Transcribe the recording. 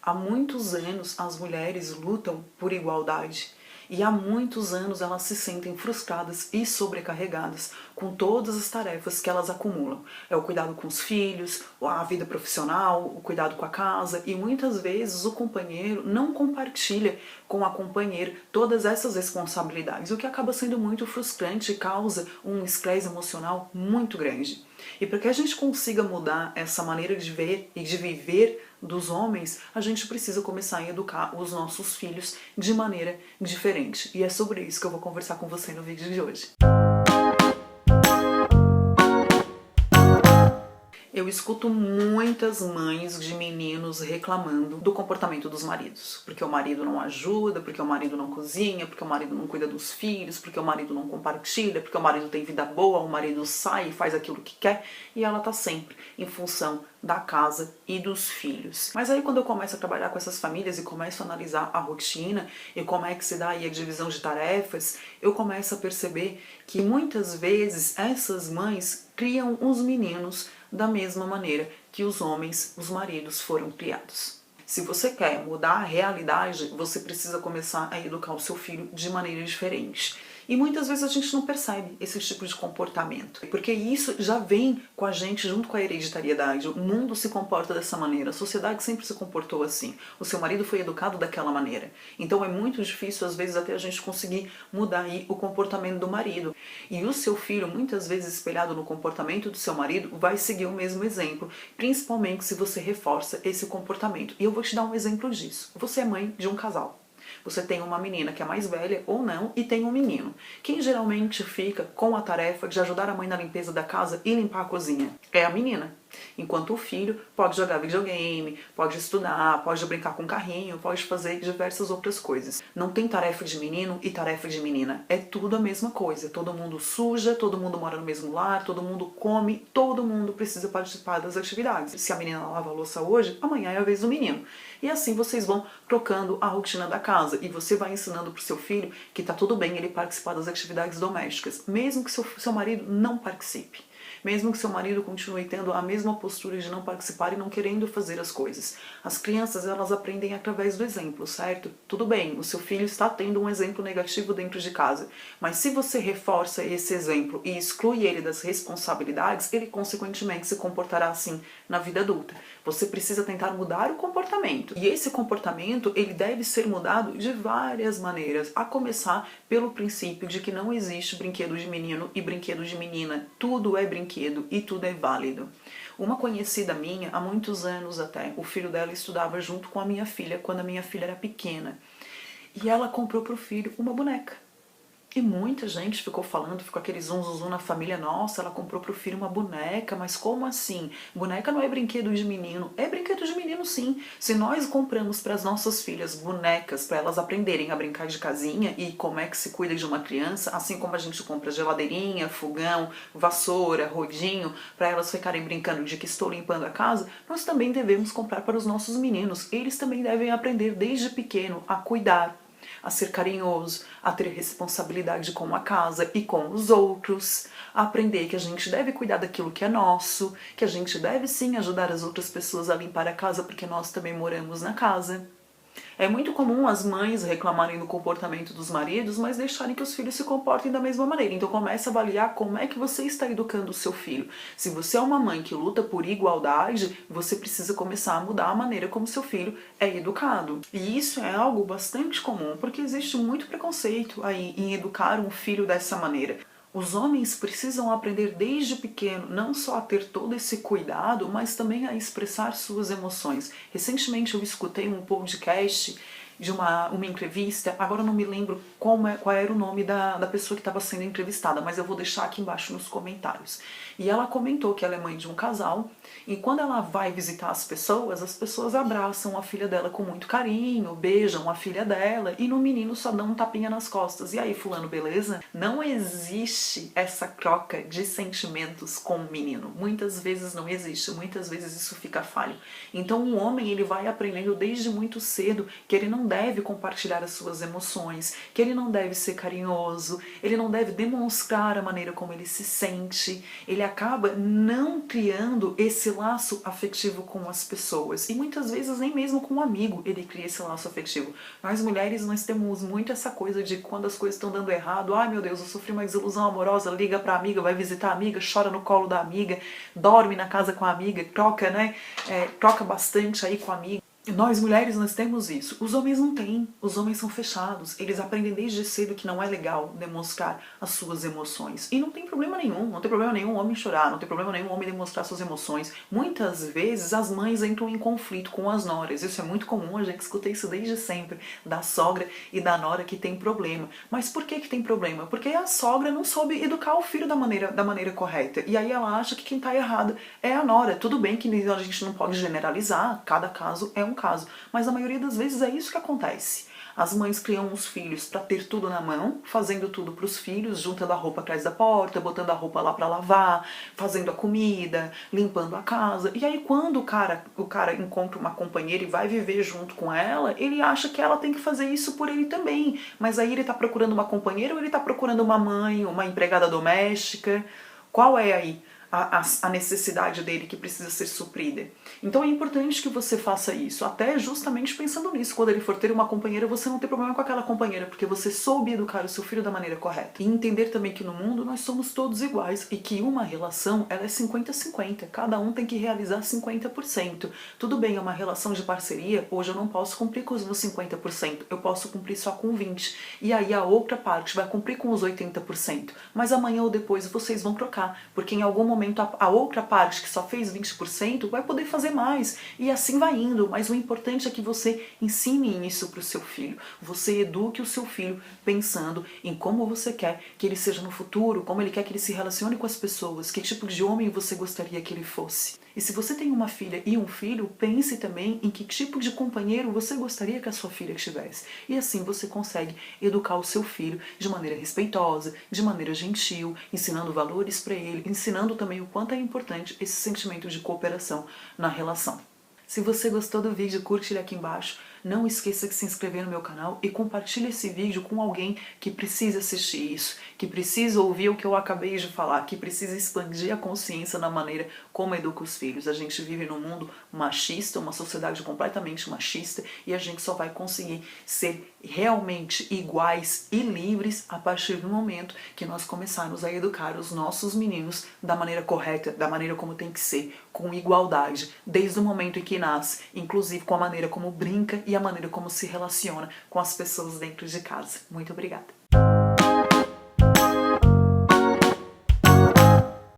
Há muitos anos as mulheres lutam por igualdade. E há muitos anos elas se sentem frustradas e sobrecarregadas com todas as tarefas que elas acumulam. É o cuidado com os filhos, a vida profissional, o cuidado com a casa, e muitas vezes o companheiro não compartilha com a companheira todas essas responsabilidades, o que acaba sendo muito frustrante e causa um estresse emocional muito grande. E para que a gente consiga mudar essa maneira de ver e de viver dos homens, a gente precisa começar a educar os nossos filhos de maneira diferente. E é sobre isso que eu vou conversar com você no vídeo de hoje. Eu escuto muitas mães de meninos reclamando do comportamento dos maridos. Porque o marido não ajuda, porque o marido não cozinha, porque o marido não cuida dos filhos, porque o marido não compartilha, porque o marido tem vida boa, o marido sai e faz aquilo que quer, e ela tá sempre em função da casa e dos filhos. Mas aí quando eu começo a trabalhar com essas famílias e começo a analisar a rotina e como é que se dá aí a divisão de tarefas, eu começo a perceber que muitas vezes essas mães criam os meninos da mesma maneira que os homens, os maridos, foram criados. Se você quer mudar a realidade, você precisa começar a educar o seu filho de maneira diferente. E muitas vezes a gente não percebe esse tipo de comportamento, porque isso já vem com a gente junto com a hereditariedade. O mundo se comporta dessa maneira, a sociedade sempre se comportou assim. O seu marido foi educado daquela maneira. Então é muito difícil, às vezes, até a gente conseguir mudar aí o comportamento do marido. E o seu filho, muitas vezes espelhado no comportamento do seu marido, vai seguir o mesmo exemplo, principalmente se você reforça esse comportamento. E eu vou te dar um exemplo disso. Você é mãe de um casal. Você tem uma menina que é mais velha ou não e tem um menino. Quem geralmente fica com a tarefa de ajudar a mãe na limpeza da casa e limpar a cozinha? É a menina. Enquanto o filho pode jogar videogame, pode estudar, pode brincar com carrinho, pode fazer diversas outras coisas. Não tem tarefa de menino e tarefa de menina. É tudo a mesma coisa. Todo mundo suja, todo mundo mora no mesmo lar, todo mundo come, todo mundo precisa participar das atividades. Se a menina lava a louça hoje, amanhã é a vez do menino. E assim vocês vão trocando a rotina da casa. E você vai ensinando pro seu filho que tá tudo bem ele participar das atividades domésticas, mesmo que seu marido não participe. Mesmo que seu marido continue tendo a mesma postura de não participar e não querendo fazer as coisas. As crianças, elas aprendem através do exemplo, certo? Tudo bem, o seu filho está tendo um exemplo negativo dentro de casa, mas se você reforça esse exemplo e exclui ele das responsabilidades, ele consequentemente se comportará assim na vida adulta. Você precisa tentar mudar o comportamento. E esse comportamento, ele deve ser mudado de várias maneiras, a começar pelo princípio de que não existe brinquedo de menino e brinquedo de menina. Tudo é brinquedo e tudo é válido. Uma conhecida minha, há muitos anos até, o filho dela estudava junto com a minha filha quando a minha filha era pequena. E ela comprou pro filho uma boneca. E muita gente ficou falando, ficou aquele zum na família, nossa, ela comprou pro filho uma boneca, mas como assim? Boneca não é brinquedo de menino. É brinquedo de menino sim. Se nós compramos para as nossas filhas bonecas, para elas aprenderem a brincar de casinha e como é que se cuida de uma criança, assim como a gente compra geladeirinha, fogão, vassoura, rodinho, para elas ficarem brincando de que estou limpando a casa, nós também devemos comprar para os nossos meninos. Eles também devem aprender desde pequeno a cuidar, a ser carinhoso, a ter responsabilidade com a casa e com os outros, a aprender que a gente deve cuidar daquilo que é nosso, que a gente deve sim ajudar as outras pessoas a limpar a casa porque nós também moramos na casa. É muito comum as mães reclamarem do comportamento dos maridos, mas deixarem que os filhos se comportem da mesma maneira. Então comece a avaliar como é que você está educando o seu filho. Se você é uma mãe que luta por igualdade, você precisa começar a mudar a maneira como seu filho é educado. E isso é algo bastante comum, porque existe muito preconceito aí em educar um filho dessa maneira. Os homens precisam aprender desde pequeno não só a ter todo esse cuidado, mas também a expressar suas emoções. Recentemente eu escutei um podcast de uma entrevista, agora eu não me lembro qual era o nome da pessoa que estava sendo entrevistada, mas eu vou deixar aqui embaixo nos comentários. E ela comentou que ela é mãe de um casal, e quando ela vai visitar as pessoas abraçam a filha dela com muito carinho, beijam a filha dela, e no menino só dão um tapinha nas costas. E aí, fulano, beleza? Não existe essa troca de sentimentos com o menino. Muitas vezes não existe, muitas vezes isso fica falho. Então o homem, ele vai aprendendo desde muito cedo que ele não não deve compartilhar as suas emoções, que ele não deve ser carinhoso, ele não deve demonstrar a maneira como ele se sente, ele acaba não criando esse laço afetivo com as pessoas, e muitas vezes nem mesmo com um amigo ele cria esse laço afetivo. Nós mulheres, nós temos muito essa coisa de quando as coisas estão dando errado, ai meu Deus, eu sofri uma desilusão amorosa, liga pra amiga, vai visitar a amiga, chora no colo da amiga, dorme na casa com a amiga, troca, né, troca bastante aí com a amiga. Nós mulheres, nós temos isso. Os homens não têm. Os homens são fechados. Eles aprendem desde cedo que não é legal demonstrar as suas emoções. E não tem problema nenhum. Não tem problema nenhum o homem chorar. Não tem problema nenhum o homem demonstrar suas emoções. Muitas vezes as mães entram em conflito com as noras. Isso é muito comum. A gente escuta isso desde sempre. Da sogra e da nora que tem problema. Mas por que tem problema? Porque a sogra não soube educar o filho da maneira correta. E aí ela acha que quem tá errado é a nora. Tudo bem que a gente não pode generalizar. Cada caso é um caso, mas a maioria das vezes é isso que acontece. As mães criam os filhos para ter tudo na mão, fazendo tudo para os filhos, juntando a roupa atrás da porta, botando a roupa lá para lavar, fazendo a comida, limpando a casa. E aí quando o cara encontra uma companheira e vai viver junto com ela, ele acha que ela tem que fazer isso por ele também. Mas aí ele tá procurando uma companheira ou ele tá procurando uma mãe, uma empregada doméstica? Qual é aí a necessidade dele que precisa ser suprida? Então é importante que você faça isso, até justamente pensando nisso. Quando ele for ter uma companheira, você não ter problema com aquela companheira, porque você soube educar o seu filho da maneira correta. E entender também que no mundo nós somos todos iguais e que uma relação ela é 50-50, cada um tem que realizar 50%. Tudo bem, é uma relação de parceria, hoje eu não posso cumprir com os meus 50%, eu posso cumprir só com 20%, e aí a outra parte vai cumprir com os 80%, mas amanhã ou depois vocês vão trocar, porque em algum momento a outra parte que só fez 20% vai poder fazer mais, e assim vai indo. Mas o importante é que você ensine isso para o seu filho, você eduque o seu filho pensando em como você quer que ele seja no futuro, como ele quer que ele se relacione com as pessoas, que tipo de homem você gostaria que ele fosse. E se você tem uma filha e um filho, pense também em que tipo de companheiro você gostaria que a sua filha tivesse. E assim você consegue educar o seu filho de maneira respeitosa, de maneira gentil, ensinando valores para ele, ensinando também o quanto é importante esse sentimento de cooperação na relação. Se você gostou do vídeo, curte ele aqui embaixo. Não esqueça de se inscrever no meu canal e compartilhe esse vídeo com alguém que precisa assistir isso, que precisa ouvir o que eu acabei de falar, que precisa expandir a consciência na maneira como educa os filhos. A gente vive num mundo machista, uma sociedade completamente machista, e a gente só vai conseguir ser realmente iguais e livres a partir do momento que nós começarmos a educar os nossos meninos da maneira correta, da maneira como tem que ser, com igualdade, desde o momento em que nasce, inclusive com a maneira como brinca e a maneira como se relaciona com as pessoas dentro de casa. Muito obrigada!